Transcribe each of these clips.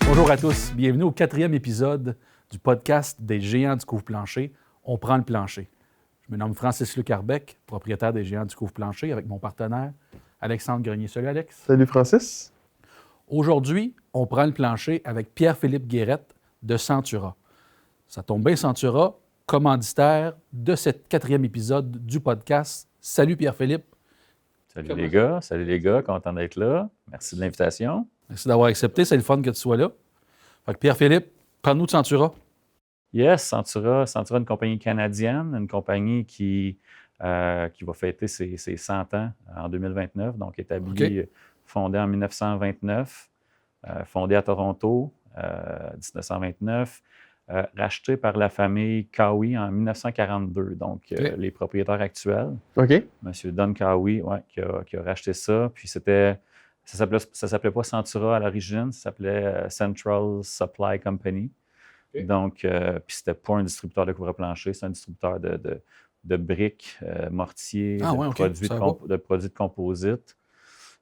Bonjour à tous, bienvenue au 4e épisode du podcast des Géants du couvre-plancher. On prend le plancher. Je me nomme Francis-Luc Arbeck, propriétaire des Géants du couvre-plancher, avec mon partenaire Alexandre Grenier. Salut Alex. Salut Francis. Aujourd'hui, on prend le plancher avec Pierre-Philippe Guérette de Centura. Ça tombe bien, Centura, commanditaire de ce 4e épisode du podcast. Salut Pierre-Philippe. Salut les gars, content d'être là. Merci de l'invitation. Merci d'avoir accepté, c'est le fun que tu sois là. Fait que Pierre-Philippe, parle-nous de Centura. Yes, Centura, une compagnie canadienne, une compagnie qui va fêter ses 100 ans en 2029, donc établie, fondée en 1929, fondée à Toronto, 1929, rachetée par la famille Cowie en 1942, donc les propriétaires actuels. OK. Monsieur Don Cowie, qui a racheté ça, puis ça s'appelait pas Centura à l'origine, ça s'appelait Central Supply Company. Okay. Donc, puis c'était pas un distributeur de couvre-plancher, c'est un distributeur de briques, mortiers, de produits de composite.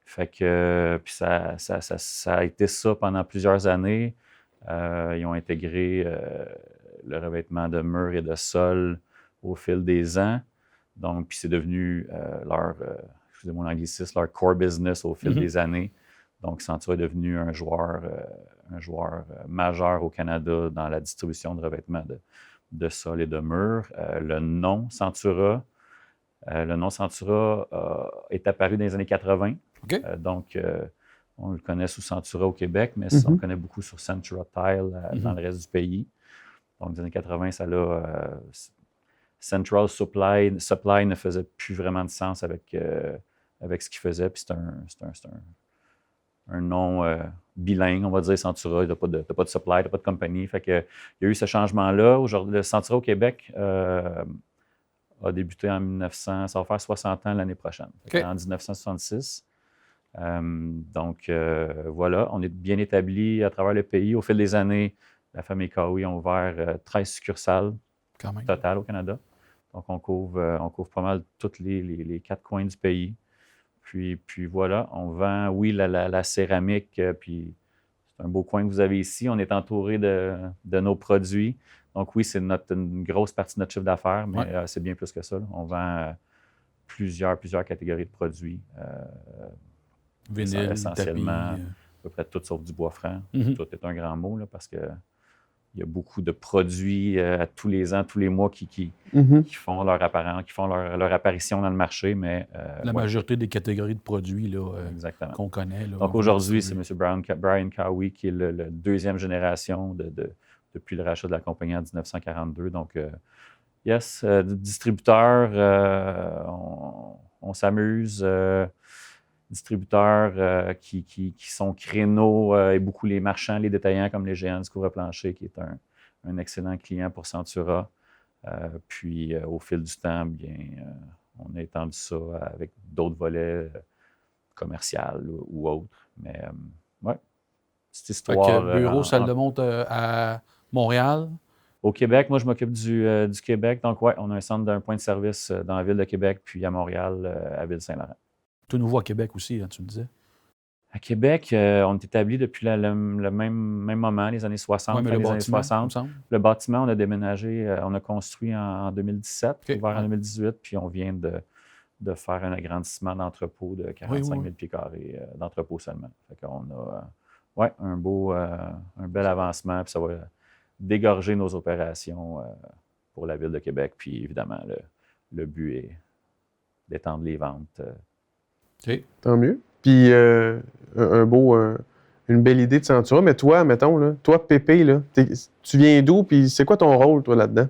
Fait que, puis ça a été ça pendant plusieurs années. Ils ont intégré le revêtement de murs et de sol au fil des ans. Donc, puis c'est devenu excusez-moi l'anglicisme, leur core business au fil des années. Donc, Centura est devenu un joueur majeur au Canada dans la distribution de revêtements de sol et de murs. Le nom Centura est apparu dans les années 80. Okay. Donc, on le connaît sous Centura au Québec, mais on le connaît beaucoup sur Centura Tile dans le reste du pays. Donc, dans les années 80, Central Supply ne faisait plus vraiment de sens avec ce qu'il faisait. Puis c'est un nom bilingue, on va dire, Centura. Tu n'as pas de supply, tu n'as pas de compagnie. Fait que, il y a eu ce changement-là. Aujourd'hui, le Centura au Québec a débuté en 1900, ça va faire 60 ans l'année prochaine, en 1966. Donc, voilà, on est bien établi à travers le pays. Au fil des années, la famille Cowie a ouvert 13 succursales totales au Canada. Donc, on couvre pas mal tous les 4 coins du pays. Puis voilà, on vend, oui, la céramique, puis c'est un beau coin que vous avez ici. On est entouré de nos produits. Donc oui, c'est une grosse partie de notre chiffre d'affaires, mais c'est bien plus que ça. Là. On vend plusieurs catégories de produits. Vinyle, essentiellement, tapis, à peu près tout sauf du bois franc. Tout est un grand mot, là, parce que il y a beaucoup de produits à tous les ans, tous les mois qui font leur apparition dans le marché. Mais, la majorité des catégories de produits là, qu'on connaît. Là, donc aujourd'hui, c'est M. Brian Cowie qui est le deuxième génération depuis le rachat de la compagnie en 1942. Donc, distributeur, on s'amuse. Distributeurs qui sont créneaux et beaucoup les marchands, les détaillants comme les Géants du couvre-plancher, qui est un excellent client pour Centura. Puis au fil du temps, bien, on a étendu ça avec d'autres volets commerciaux ou autres. Mais cette histoire. Bureau, salle de monte à Montréal. Au Québec, moi je m'occupe du Québec. Donc on a un centre d'un point de service dans la ville de Québec, puis à Montréal, à Ville-Saint-Laurent. Tout nouveau à Québec aussi, hein, tu me disais. À Québec, on est établi depuis le même moment, les années 60. Oui, mais les années 60. Le bâtiment, on a déménagé, on a construit en 2017, ouvert en 2018, puis on vient de faire un agrandissement d'entrepôt de 45 000 pieds carrés d'entrepôt seulement. Fait qu'on a un bel avancement, puis ça va dégorger nos opérations pour la Ville de Québec. Puis évidemment, le but est d'étendre les ventes. Tant mieux. Puis, une belle idée de Centura. Mais toi, mettons, là, toi, Pépé, là, tu viens d'où? Puis, c'est quoi ton rôle, toi, là-dedans?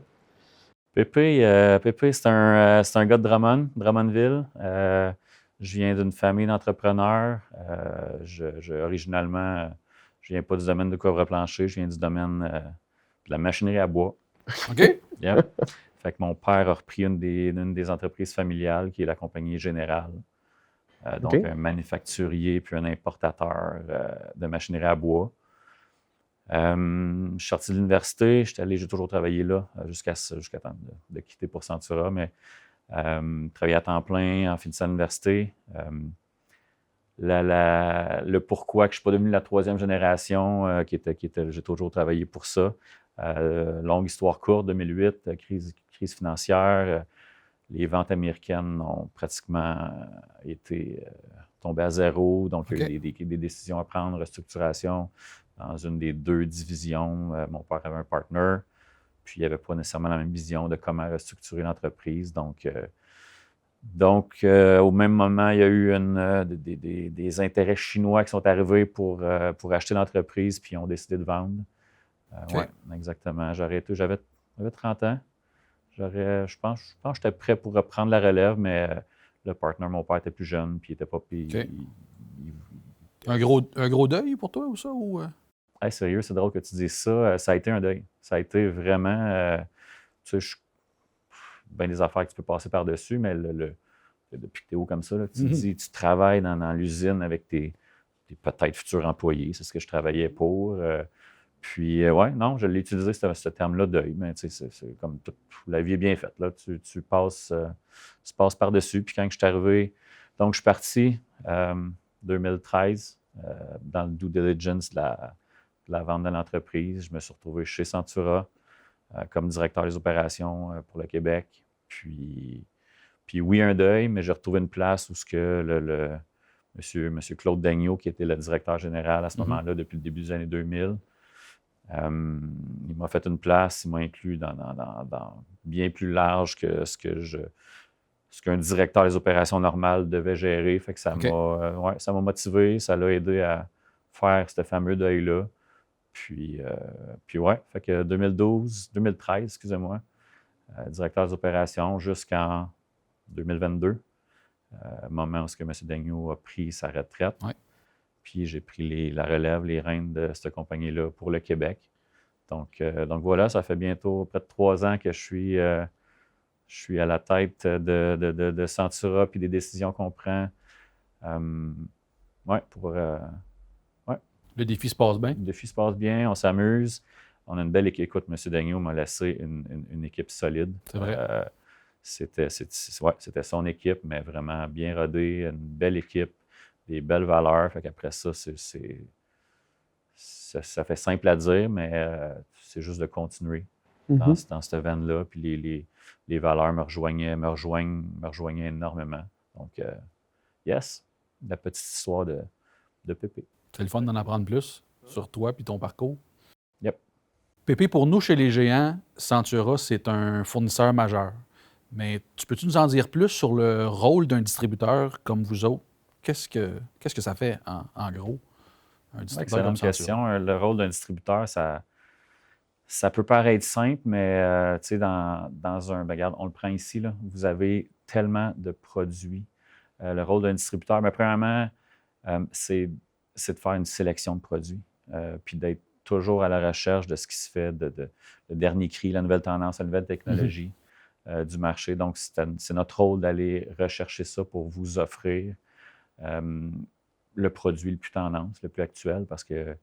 Pépé, c'est un gars de Drummondville. Je viens d'une famille d'entrepreneurs. Originalement, je viens pas du domaine de couvre-plancher, je viens du domaine de la machinerie à bois. OK. Yep. Fait que mon père a repris une des entreprises familiales, qui est la compagnie Générale. Donc, un manufacturier puis un importateur de machinerie à bois. Je suis sorti de l'université, j'ai toujours travaillé là jusqu'à temps de quitter pour Centura, mais Travaillé à temps plein en finissant l'université. Le pourquoi que je ne suis pas devenu la troisième génération, j'ai toujours travaillé pour ça. Longue histoire courte, 2008, crise financière. Les ventes américaines ont pratiquement été tombées à zéro. Donc, il y a eu des décisions à prendre, restructuration dans une des 2 divisions. Mon père avait un partner, puis il n'y avait pas nécessairement la même vision de comment restructurer l'entreprise. Donc, au même moment, il y a eu des intérêts chinois qui sont arrivés pour acheter l'entreprise, puis ils ont décidé de vendre. Oui, exactement. J'avais 30 ans. Je pense que j'étais prêt pour reprendre la relève, mais le partner, mon père, était plus jeune, puis il n'était pas... Un gros deuil pour toi ou ça? Hey, sérieux, c'est drôle que tu dises ça. Ça a été un deuil. Ça a été vraiment... tu sais, bien des affaires que tu peux passer par-dessus, mais depuis que tu es haut comme ça, là, tu travailles dans l'usine avec tes peut-être futurs employés. C'est ce que je travaillais pour. Puis, non, je l'ai utilisé, ce terme-là, deuil. Mais tu sais, c'est comme toute la vie est bien faite. Là. Tu passes par-dessus. Puis quand je suis arrivé, donc je suis parti 2013 dans le due diligence de la vente de l'entreprise. Je me suis retrouvé chez Centura comme directeur des opérations pour le Québec. Puis oui, un deuil, mais j'ai retrouvé une place où ce que le monsieur Claude Daigneault, qui était le directeur général à ce moment-là depuis le début des années 2000, il m'a fait une place, il m'a inclus dans bien plus large que ce qu'un directeur des opérations normales devait gérer. Fait que ça m'a motivé, ça l'a aidé à faire ce fameux deuil-là. Puis fait que 2013, excusez-moi, directeur des opérations jusqu'en 2022, moment où M. Daigneault a pris sa retraite. Ouais. Puis j'ai pris la relève, les rênes de cette compagnie-là pour le Québec. Donc voilà, ça fait bientôt près de 3 ans que je suis à la tête de Centura puis des décisions qu'on prend. Le défi se passe bien? Le défi se passe bien, on s'amuse. On a une belle équipe. Écoute, M. Daigneault m'a laissé une équipe solide. C'est vrai. C'était son équipe, mais vraiment bien rodée, une belle équipe, des belles valeurs. Fait qu'après ça, ça fait simple à dire, mais c'est juste de continuer dans cette veine-là. Puis les valeurs me rejoignent énormément. Donc, yes, la petite histoire de Pépé. C'est le fun d'en apprendre plus sur toi et ton parcours. Yep. Pépé, pour nous, chez les géants, Centura, c'est un fournisseur majeur. Mais peux-tu nous en dire plus sur le rôle d'un distributeur comme vous autres? Qu'est-ce que ça fait, en gros, un distributeur comme Centura? Excellente question. Le rôle d'un distributeur, ça peut paraître simple, mais tu sais, dans un... Regarde, on le prend ici, là. Vous avez tellement de produits. Le rôle d'un distributeur, mais premièrement, c'est de faire une sélection de produits, puis d'être toujours à la recherche de ce qui se fait, le dernier cri, la nouvelle tendance, la nouvelle technologie du marché. Donc, c'est notre rôle d'aller rechercher ça pour vous offrir le produit le plus tendance, le plus actuel, parce que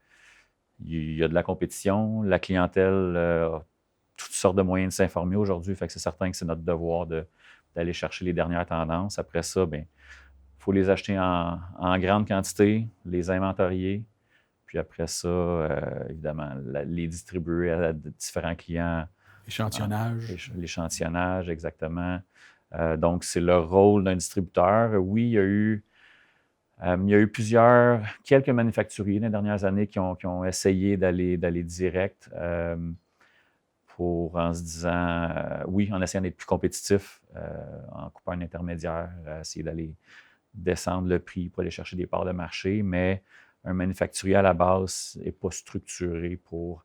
il y a de la compétition, la clientèle a toutes sortes de moyens de s'informer aujourd'hui, fait que c'est certain que c'est notre devoir d'aller chercher les dernières tendances. Après ça, bien, il faut les acheter en grande quantité, les inventorier, puis après ça, évidemment, les distribuer à différents clients. Échantillonnage. L'échantillonnage, exactement. Donc, c'est le rôle d'un distributeur. Oui, il y a eu quelques manufacturiers dans les dernières années qui ont essayé d'aller direct en se disant, oui, en essayant d'être plus compétitif, en coupant un intermédiaire, essayer d'aller descendre le prix pour aller chercher des parts de marché, mais un manufacturier à la base n'est pas structuré pour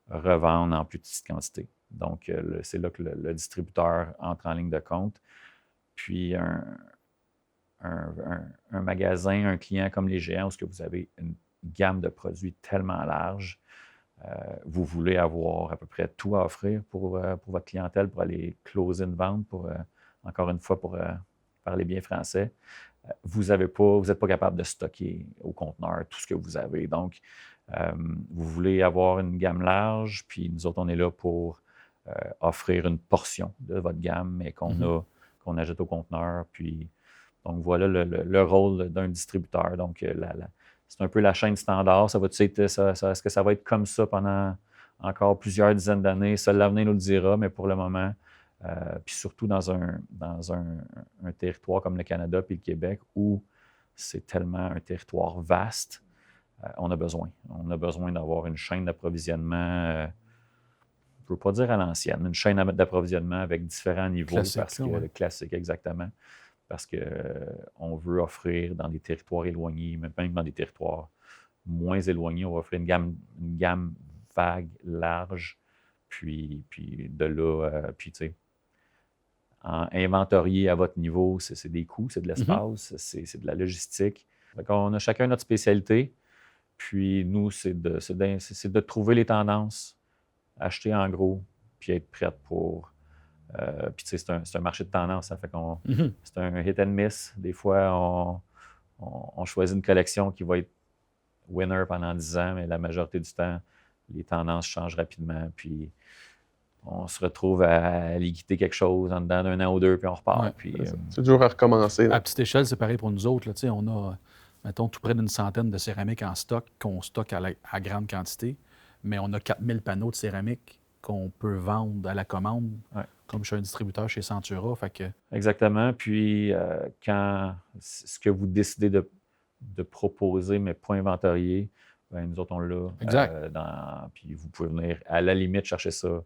revendre en plus petite quantité. Donc, c'est là que le distributeur entre en ligne de compte. Puis, un magasin, un client comme les géants, où vous avez une gamme de produits tellement large, vous voulez avoir à peu près tout à offrir pour votre clientèle, pour aller closer une vente, encore une fois, pour parler bien français. Vous n'êtes pas capable de stocker au conteneur tout ce que vous avez. Donc, vous voulez avoir une gamme large, puis nous autres, on est là pour offrir une portion de votre gamme, mais qu'on qu'on achète au conteneur. Puis, donc, voilà le rôle d'un distributeur. Donc, c'est un peu la chaîne standard. Est-ce que ça va être comme ça pendant encore plusieurs dizaines d'années? Seul l'avenir nous le dira, mais pour le moment, puis surtout dans un territoire comme le Canada puis le Québec, où c'est tellement un territoire vaste, on a besoin. On a besoin d'avoir une chaîne d'approvisionnement, je ne veux pas dire à l'ancienne, une chaîne d'approvisionnement avec différents niveaux. Classique, Le classique, exactement. Parce qu'on veut offrir dans des territoires éloignés, même dans des territoires moins éloignés, on va offrir une gamme vague, large, puis de là, puis tu sais, inventorier à votre niveau, c'est des coûts, c'est de l'espace, c'est de la logistique. Donc, on a chacun notre spécialité, puis nous, c'est de trouver les tendances, acheter en gros, puis être prête pour... puis tu sais, c'est un marché de tendance, ça fait qu'on... C'est un hit and miss. Des fois, on choisit une collection qui va être winner pendant 10 ans, mais la majorité du temps, les tendances changent rapidement, puis on se retrouve à liquider quelque chose en dedans d'un an ou deux, puis on repart. Ouais, puis, c'est toujours à recommencer. À petite échelle, c'est pareil pour nous autres. Là, on a, mettons, tout près d'une centaine de céramiques en stock qu'on stocke à grande quantité, mais on a 4000 panneaux de céramique qu'on peut vendre à la commande, comme je suis un distributeur chez Centura. Fait que... Exactement. Puis, quand ce que vous décidez de proposer, mais pas inventorier, bien, nous autres, on l'a. Exact. Puis, vous pouvez venir, à la limite, chercher ça.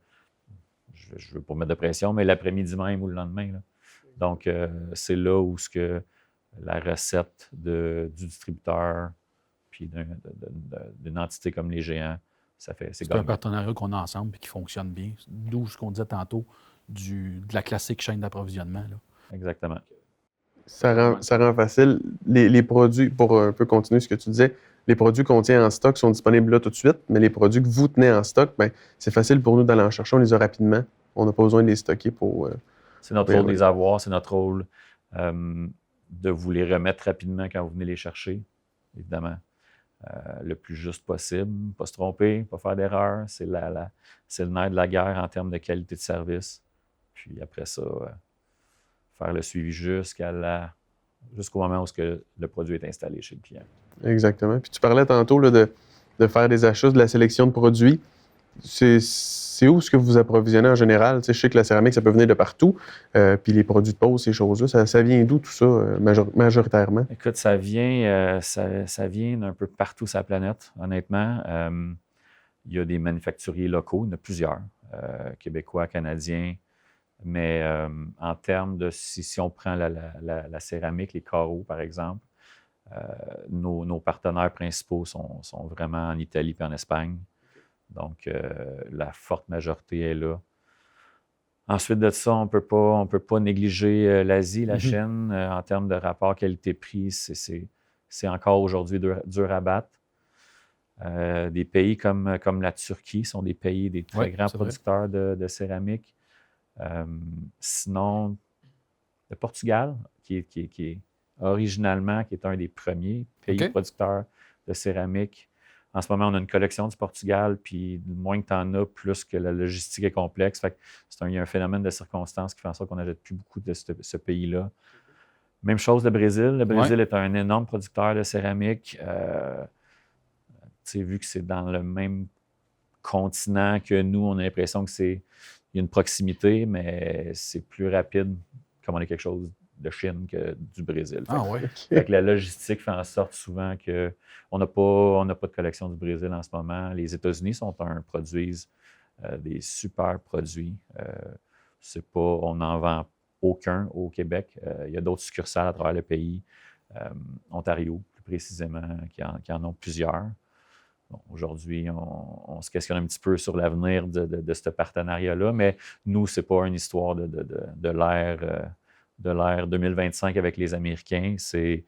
Je ne veux pas mettre de pression, mais l'après-midi même ou le lendemain. Là. Donc, c'est là où la recette du distributeur puis d'une entité comme les géants, c'est un partenariat qu'on a ensemble et qui fonctionne bien. D'où ce qu'on disait tantôt de la classique chaîne d'approvisionnement. Là. Exactement. Ça rend facile. Les produits, pour un peu continuer ce que tu disais, les produits qu'on tient en stock sont disponibles là tout de suite, mais les produits que vous tenez en stock, bien, c'est facile pour nous d'aller en chercher. On les a rapidement. On n'a pas besoin de les stocker pour... c'est notre rôle de les avoir. C'est notre rôle de vous les remettre rapidement quand vous venez les chercher, évidemment. Le plus juste possible. Pas se tromper, pas faire d'erreur. C'est le nerf de la guerre en termes de qualité de service. Puis après ça, faire le suivi jusqu'au moment où le produit est installé chez le client. Exactement. Puis tu parlais tantôt là, de faire des achats, de la sélection de produits. C'est où ce que vous approvisionnez en général? Tu sais, je sais que la céramique, ça peut venir de partout. Puis les produits de pose, ces choses-là, ça vient d'où tout ça, majoritairement? Écoute, ça vient d'un peu partout sur la planète, honnêtement. Il y a des manufacturiers locaux, il y en a plusieurs, québécois, canadiens. Mais en termes de, si on prend la céramique, les carreaux, par exemple, nos partenaires principaux sont vraiment en Italie et en Espagne. Donc, la forte majorité est là. Ensuite de ça, on peut pas négliger l'Asie, la Chine, en termes de rapport qualité-prix. C'est encore aujourd'hui dur à battre. Des pays comme la Turquie sont des très grands producteurs de céramique. Sinon, le Portugal, qui est originalement qui est un des premiers pays producteurs de céramique. En ce moment, on a une collection du Portugal, puis moins que tu en as, plus que la logistique est complexe. Fait que il y a un phénomène de circonstances qui fait en sorte qu'on n'achète plus beaucoup de ce pays-là. Même chose le Brésil. Le Brésil est un énorme producteur de céramique. Vu que c'est dans le même continent que nous, on a l'impression qu'il y a une proximité, mais c'est plus rapide commander quelque chose de Chine que du Brésil. Fait que la logistique fait en sorte souvent qu'on n'a pas de collection du Brésil en ce moment. Les États-Unis produisent des super produits. On n'en vend aucun au Québec. Il y a d'autres succursales à travers le pays. Ontario, plus précisément, qui en ont plusieurs. Bon, aujourd'hui, on se questionne un petit peu sur l'avenir de ce partenariat-là, mais nous, ce n'est pas une histoire de l'ère 2025 avec les Américains. C'est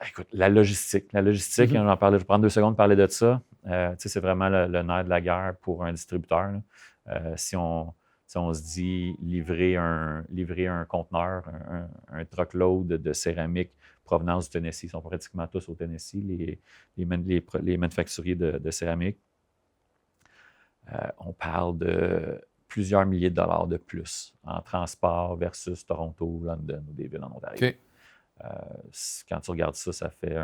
écoute, la logistique. La logistique, je vais prendre 2 secondes pour parler de ça. C'est vraiment le nerf de la guerre pour un distributeur. Si on se dit livrer un conteneur, un truckload de céramique provenance du Tennessee, ils sont pratiquement tous au Tennessee, les manufacturiers de céramique. On parle de plusieurs milliers de dollars de plus en transport versus Toronto, London ou des villes en Ontario. OK. Quand tu regardes ça, ça fait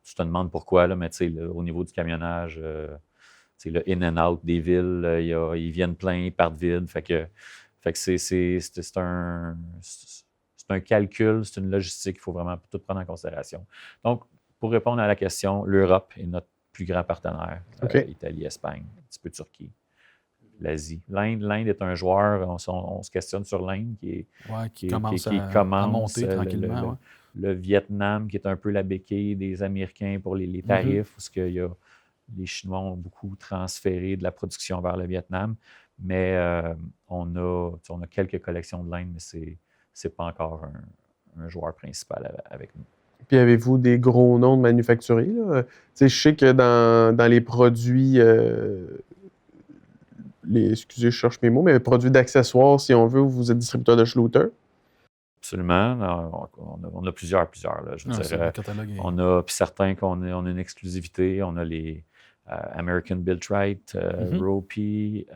tu te demandes pourquoi, là, mais au niveau du camionnage, le in and out des villes, ils viennent pleins, ils partent vides. Fait que c'est un calcul, c'est une logistique qu'il faut vraiment tout prendre en considération. Donc, pour répondre à la question, l'Europe est notre plus grand partenaire. OK. Italie, Espagne, un petit peu Turquie, l'Asie. L'Inde est un joueur, on se questionne sur l'Inde qui commence à monter tranquillement. Le Vietnam, qui est un peu la béquille des Américains pour les tarifs, parce que les Chinois ont beaucoup transféré de la production vers le Vietnam. Mais on a quelques collections de l'Inde, mais c'est pas encore un joueur principal avec nous. Puis avez-vous des gros noms de manufacturiers, là? Je sais que dans les produits, excusez, je cherche mes mots, mais les produits d'accessoires, si on veut, vous êtes distributeur de Schluter. Absolument. On a plusieurs. Là, je veux dire, on a puis certains qu'on a une exclusivité. On a les American Built-Right, Ropey,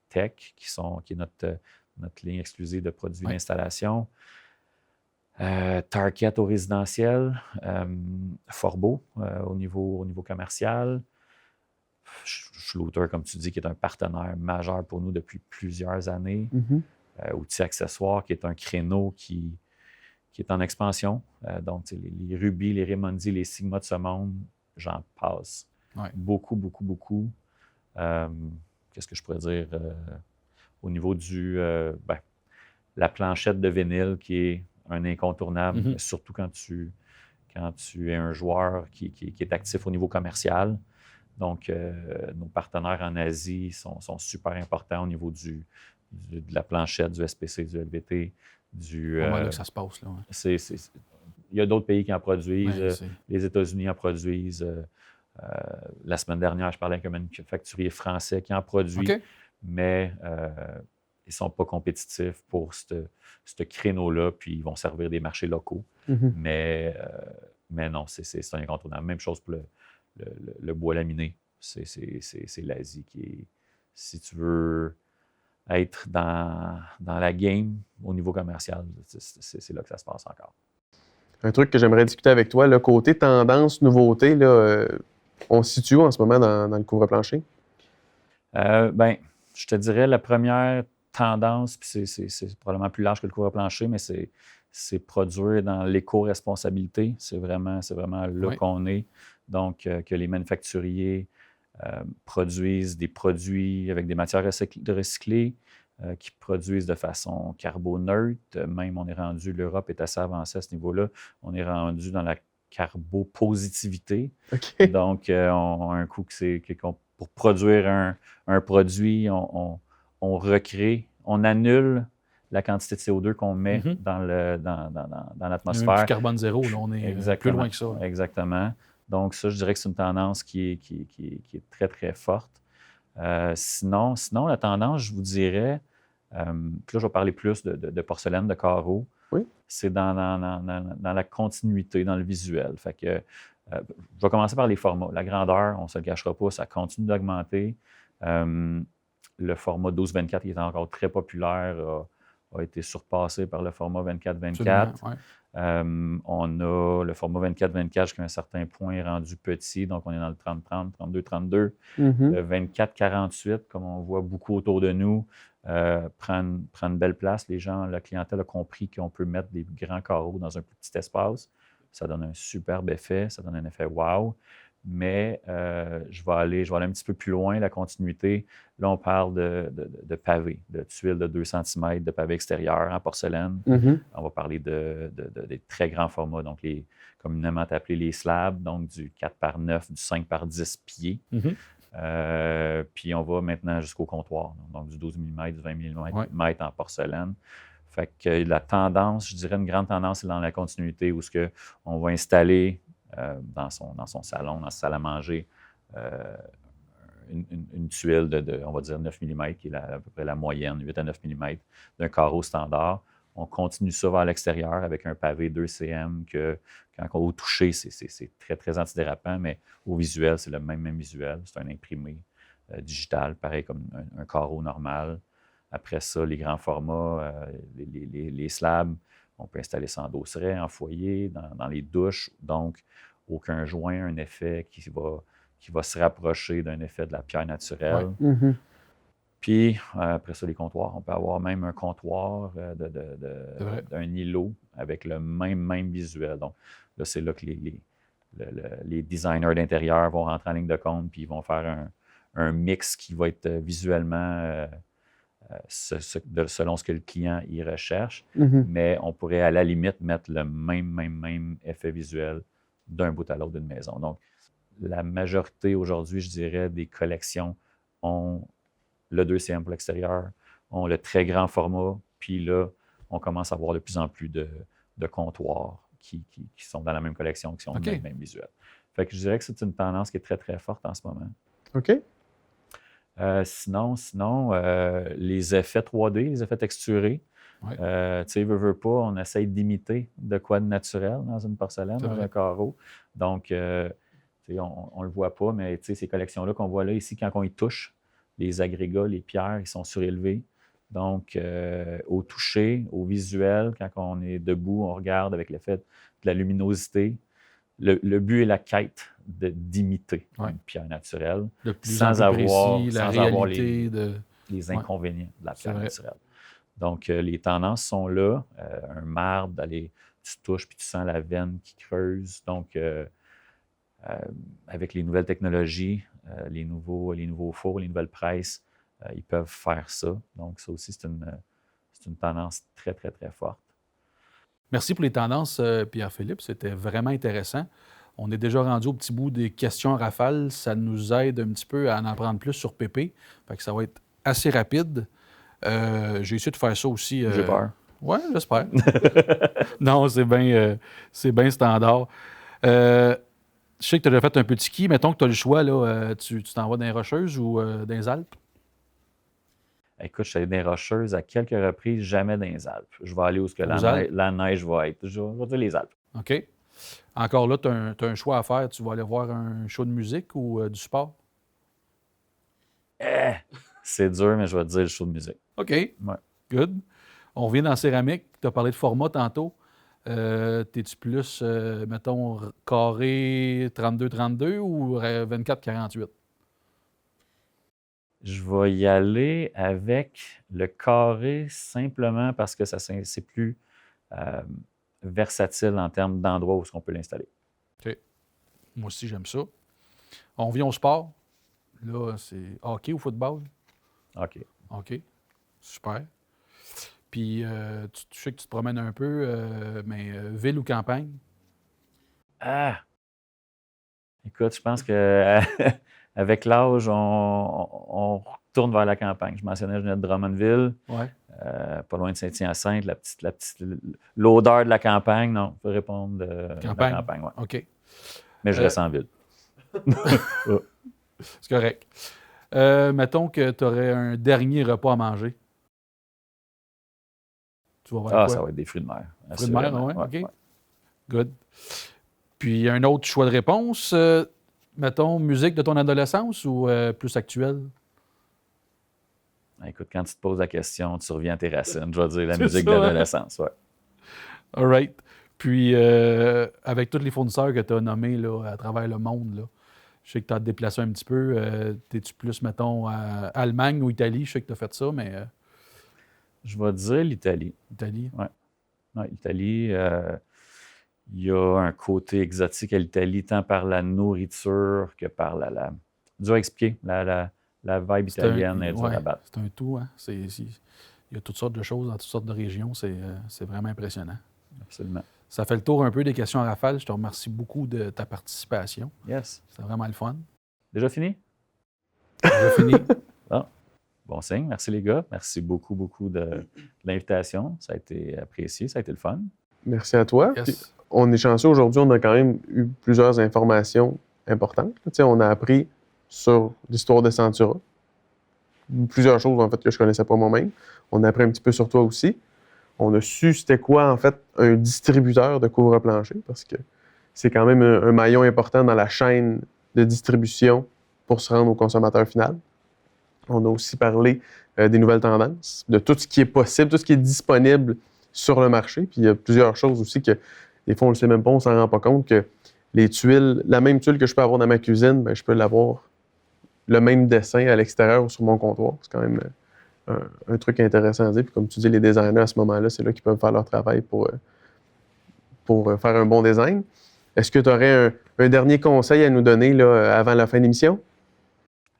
Tech, qui est notre ligne exclusive de produits d'installation. Target au résidentiel, Forbo au niveau commercial. Schluter, comme tu dis, qui est un partenaire majeur pour nous depuis plusieurs années. Outils accessoires, qui est un créneau qui est en expansion. Donc, les Ruby, les Raimondi, les Sigma de ce monde, j'en passe. Ouais. Beaucoup. Qu'est-ce que je pourrais dire? Au niveau la planchette de vinyle, qui est un incontournable, surtout quand tu es un joueur qui est actif au niveau commercial. Donc, nos partenaires en Asie sont super importants au niveau de la planchette, du SPC, du LVT, là que ça se passe, là. Ouais. Il y a d'autres pays qui en produisent. Les États-Unis en produisent. La semaine dernière, je parlais avec un manufacturier français qui en produit, mais ils ne sont pas compétitifs pour ce créneau-là, puis ils vont servir des marchés locaux. Mais non, c'est un incontournable. Même chose pour le bois laminé. C'est l'Asie qui est... Si tu veux être dans la game au niveau commercial, c'est là que ça se passe encore. Un truc que j'aimerais discuter avec toi, le côté tendance, nouveauté, là, on se situe en ce moment dans le couvre-plancher? Je te dirais la première tendance, puis c'est probablement plus large que le couvre-plancher, mais c'est produire dans l'éco-responsabilité. C'est vraiment là qu'on est. Donc, que les manufacturiers produisent des produits avec des matières recyclées, qui produisent de façon carboneutre. Même, on est rendu, l'Europe est assez avancée à ce niveau-là. On est rendu dans la carbopositivité. Donc, on a un coup pour produire un produit, on recrée, on annule la quantité de CO2 qu'on met dans l'atmosphère. Plus carbone zéro, là, on est plus loin que ça. Exactement. Donc, ça, je dirais que c'est une tendance qui est très, très forte. Sinon, la tendance, je vous dirais, puis là, je vais parler plus de porcelaine, de carreaux. Oui. C'est dans la continuité, dans le visuel. Fait que, je vais commencer par les formats. La grandeur, on ne se le cachera pas, ça continue d'augmenter. Le format 12-24, qui est encore très populaire, a été surpassé par le format 24-24. On a le format 24-24 jusqu'à un certain point rendu petit, donc on est dans le 30-30, 32-32. Le 24-48, comme on voit beaucoup autour de nous, prend une belle place. La clientèle a compris qu'on peut mettre des grands carreaux dans un plus petit espace. Ça donne un superbe effet, ça donne un effet wow. Mais je vais aller un petit peu plus loin, la continuité. Là, on parle de pavés, de tuiles de 2 cm de pavés extérieurs en porcelaine. On va parler des très grands formats, donc communément appelés les slabs, donc du 4 par 9, du 5 par 10 pieds. Puis on va maintenant jusqu'au comptoir, donc du 12 mm, du 20 mm en porcelaine. Fait que la tendance, je dirais une grande tendance, c'est dans la continuité où on va installer dans son salon, dans sa salle à manger, une tuile de, on va dire, 9 mm, qui est à peu près la moyenne, 8 à 9 mm d'un carreau standard. On continue ça vers l'extérieur avec un pavé 2 cm que, au toucher, c'est très, très antidérapant, mais au visuel, c'est le même visuel. C'est un imprimé digital, pareil comme un carreau normal. Après ça, les grands formats, les slabs, on peut installer ça en dosseret, en foyer, dans les douches. Donc, aucun joint, un effet qui va se rapprocher d'un effet de la pierre naturelle. Mhm. Puis, après ça, les comptoirs. On peut avoir même un comptoir d'un îlot avec le même visuel. Donc, là, c'est là que les designers d'intérieur vont rentrer en ligne de compte puis ils vont faire un mix qui va être visuellement selon ce que le client y recherche. Mhm. Mais on pourrait, à la limite, mettre le même effet visuel d'un bout à l'autre d'une maison. Donc, la majorité aujourd'hui, je dirais, des collections ont le 2cm pour l'extérieur, ont le très grand format, puis là, on commence à voir de plus en plus de comptoirs qui sont dans la même collection, qui ont le même visuel. Fait que je dirais que c'est une tendance qui est très, très forte en ce moment. OK. Sinon, les effets 3D, les effets texturés, tu sais, veut pas, on essaye d'imiter de quoi de naturel dans une porcelaine, dans un carreau. Donc, on ne le voit pas, mais ces collections-là qu'on voit là, ici, quand on y touche, les agrégats, les pierres, ils sont surélevés. Donc, au toucher, au visuel, quand on est debout, on regarde avec l'effet de la luminosité. Le but est la quête d'imiter une pierre naturelle sans avoir les inconvénients de la pierre naturelle. Donc, les tendances sont là. Un marbre, tu touches puis tu sens la veine qui creuse. Donc, avec les nouvelles technologies, les nouveaux fours, les nouvelles presses, ils peuvent faire ça. Donc, ça aussi, c'est une tendance très, très, très forte. Merci pour les tendances, Pierre-Philippe. C'était vraiment intéressant. On est déjà rendu au petit bout des questions rafales. Ça nous aide un petit peu à en apprendre plus sur Pépé. Fait que ça va être assez rapide. J'ai essayé de faire ça aussi. J'ai peur. Oui, j'espère. Non, c'est bien standard. Je sais que tu as déjà fait un petit ski. Mettons que tu as le choix, là, tu t'en vas dans les Rocheuses ou dans les Alpes? Écoute, je suis allé dans les Rocheuses à quelques reprises, jamais dans les Alpes. Je vais aller où la neige va être. Je vais dire les Alpes. OK. Encore là, tu as un choix à faire. Tu vas aller voir un show de musique ou du sport? C'est dur, mais je vais te dire le show de musique. OK. Ouais. Good. On revient dans la céramique. Tu as parlé de format tantôt. T'es-tu plus, mettons, carré 32-32 ou 24-48? Je vais y aller avec le carré simplement parce que c'est plus versatile en termes d'endroits où on peut l'installer. OK. Moi aussi, j'aime ça. On revient au sport. Là, c'est hockey ou football? OK. OK. Super. Puis, tu sais que tu te promènes un peu, mais ville ou campagne? Écoute, je pense que avec l'âge, on retourne vers la campagne. Je mentionnais Ginette Drummondville, pas loin de Saint-Hyacinthe, l'odeur de la campagne. Non, il faut répondre de la campagne. Ouais. OK. Mais je reste en ville. C'est correct. Mettons que tu aurais un dernier repas à manger. Tu vas voir quoi? Ça va être des fruits de mer. Fruits de mer, oui, OK. Ouais. Good. Puis, un autre choix de réponse, mettons, musique de ton adolescence ou plus actuelle? Écoute, quand tu te poses la question, tu reviens à tes racines. Je vais dire la musique de l'adolescence, oui. All right. Puis, avec tous les fournisseurs que tu as nommés là, à travers le monde, là, je sais que tu as déplacé un petit peu. T'es-tu plus, mettons, Allemagne ou Italie? Je sais que tu as fait ça, mais... Je vais dire l'Italie. L'Italie? Oui. Ouais, l'Italie, il y a un côté exotique à l'Italie, tant par la nourriture que par dur à expliquer. La vibe italienne est dure à battre. C'est un tout. Hein? Il y a toutes sortes de choses dans toutes sortes de régions. C'est vraiment impressionnant. Absolument. Ça fait le tour un peu des questions à rafale. Je te remercie beaucoup de ta participation. Yes. C'était vraiment le fun. Déjà fini? Déjà fini. Bon signe. Merci les gars. Merci beaucoup, beaucoup de l'invitation. Ça a été apprécié. Ça a été le fun. Merci à toi. Yes. Puis, on est chanceux aujourd'hui. On a quand même eu plusieurs informations importantes. On a appris sur l'histoire de Centura. Plusieurs choses, en fait, que je ne connaissais pas moi-même. On a appris un petit peu sur toi aussi. On a su c'était quoi, en fait, un distributeur de couvre-plancher, parce que c'est quand même un maillon important dans la chaîne de distribution pour se rendre au consommateur final. On a aussi parlé des nouvelles tendances, de tout ce qui est possible, tout ce qui est disponible sur le marché. Puis il y a plusieurs choses aussi que des fois, on ne le sait même pas, on ne s'en rend pas compte que les tuiles, la même tuile que je peux avoir dans ma cuisine, bien, je peux l'avoir le même dessin à l'extérieur ou sur mon comptoir. C'est quand même un truc intéressant à dire. Puis comme tu dis, les designers à ce moment-là, c'est là qu'ils peuvent faire leur travail pour faire un bon design. Est-ce que tu aurais un dernier conseil à nous donner là, avant la fin de l'émission?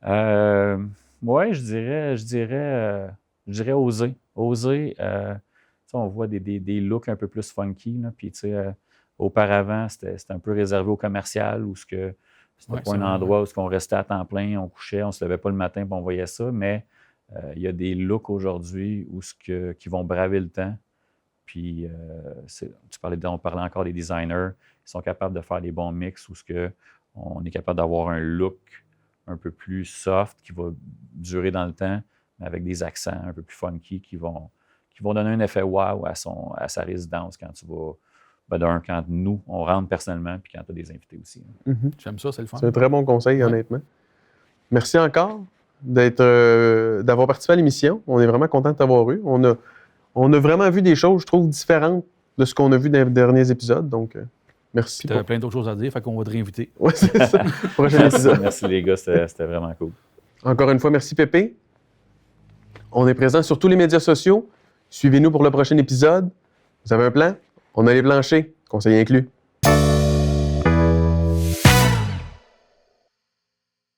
Oui, je dirais oser. Oser. On voit des looks un peu plus funky. Là, puis, auparavant, c'était un peu réservé au commercial où c'était pas un endroit où on restait à temps plein, on couchait, on se levait pas le matin puis on voyait ça. Mais il y a des looks aujourd'hui qui vont braver le temps. Puis, on parlait encore des designers qui sont capables de faire des bons mix où on est capable d'avoir un look un peu plus soft qui va durer dans le temps, mais avec des accents un peu plus funky qui vont donner un effet wow à sa résidence quand tu vas, quand nous, on rentre personnellement, puis quand tu as des invités aussi. Mm-hmm. J'aime ça, c'est le fun. C'est un très bon conseil, honnêtement. Merci encore d'avoir participé à l'émission. On est vraiment content de t'avoir eu. On a vraiment vu des choses, je trouve, différentes de ce qu'on a vu dans les derniers épisodes. Donc, merci. Tu avais plein d'autres choses à dire, fait qu'on va te réinviter. Oui, c'est ça. Prochain épisode. Merci les gars, c'était vraiment cool. Encore une fois, merci Pépé. On est présent sur tous les médias sociaux. Suivez-nous pour le prochain épisode. Vous avez un plan? On a les planchers, conseil inclus.